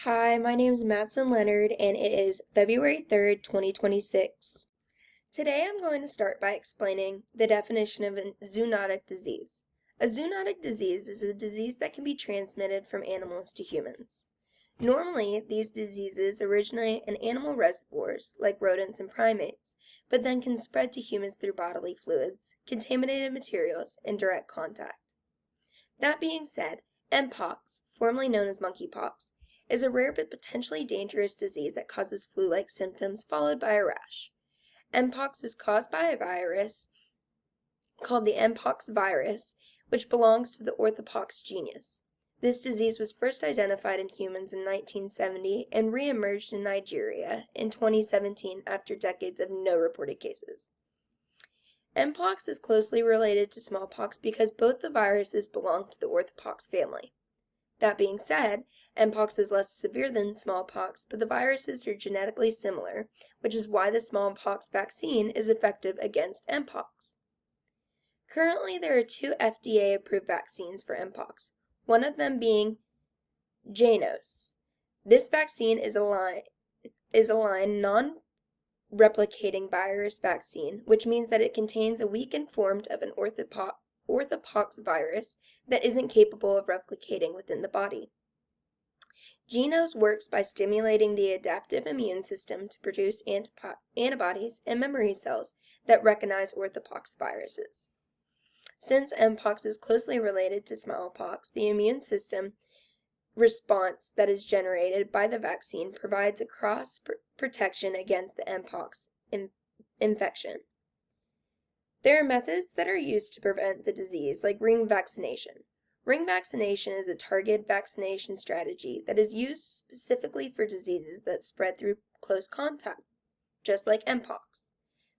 Hi, my name is Matson Leonard, and it is February 3rd, 2026. Today I'm going to start by explaining the definition of a zoonotic disease. A zoonotic disease is a disease that can be transmitted from animals to humans. Normally, these diseases originate in animal reservoirs, like rodents and primates, but then can spread to humans through bodily fluids, contaminated materials, and direct contact. That being said, Mpox, formerly known as monkeypox, is a rare but potentially dangerous disease that causes flu-like symptoms followed by a rash. Mpox is caused by a virus called the Mpox virus, which belongs to the orthopox genus. This disease was first identified in humans in 1970 and re-emerged in Nigeria in 2017 after decades of no reported cases. Mpox is closely related to smallpox because both the viruses belong to the orthopox family. That being said, Mpox is less severe than smallpox, but the viruses are genetically similar, which is why the smallpox vaccine is effective against Mpox. Currently, there are two FDA-approved vaccines for Mpox, one of them being Janos. This vaccine is a line non-replicating virus vaccine, which means that it contains a weakened form of an orthopox virus that isn't capable of replicating within the body. Janos works by stimulating the adaptive immune system to produce antibodies and memory cells that recognize orthopox viruses. Since Mpox is closely related to smallpox, the immune system response that is generated by the vaccine provides a cross protection against the Mpox infection. There are methods that are used to prevent the disease, like ring vaccination. Ring vaccination is a targeted vaccination strategy that is used specifically for diseases that spread through close contact, just like Mpox.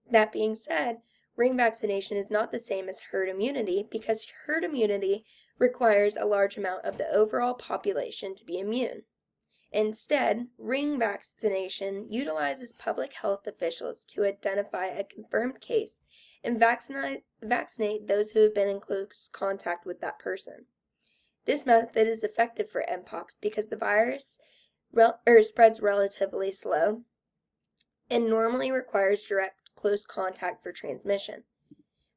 That being said, ring vaccination is not the same as herd immunity because herd immunity requires a large amount of the overall population to be immune. Instead, ring vaccination utilizes public health officials to identify a confirmed case and vaccinate those who have been in close contact with that person. This method is effective for Mpox because the virus spreads relatively slow and normally requires direct close contact for transmission.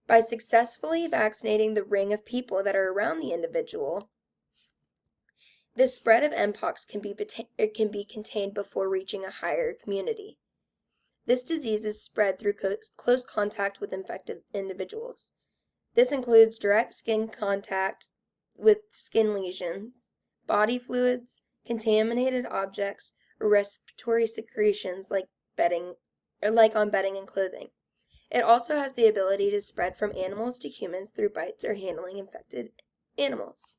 By successfully vaccinating the ring of people that are around the individual, the spread of Mpox can be contained before reaching a higher community. This disease is spread through close contact with infected individuals. This includes direct skin contact with skin lesions, body fluids, contaminated objects, or respiratory secretions like on bedding and clothing. It also has the ability to spread from animals to humans through bites or handling infected animals.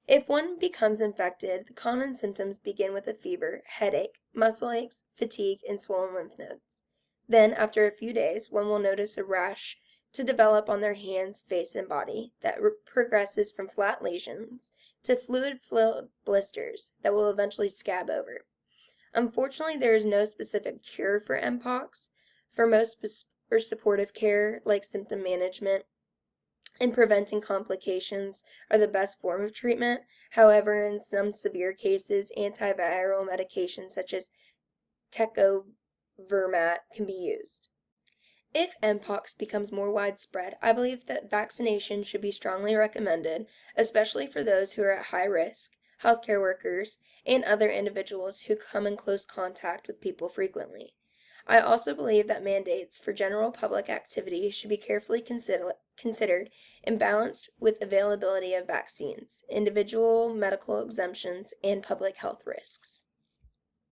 If one becomes infected, the common symptoms begin with a fever, headache, muscle aches, fatigue, and swollen lymph nodes. Then, after a few days, one will notice a rash to develop on their hands, face, and body that progresses from flat lesions to fluid-filled blisters that will eventually scab over. Unfortunately, there is no specific cure for Mpox. For most supportive care, like symptom management and preventing complications, are the best form of treatment. However, in some severe cases, antiviral medications such as tecovirimat can be used. If Mpox becomes more widespread, I believe that vaccination should be strongly recommended, especially for those who are at high risk, healthcare workers, and other individuals who come in close contact with people frequently. I also believe that mandates for general public activity should be carefully considered and balanced with availability of vaccines, individual medical exemptions, and public health risks.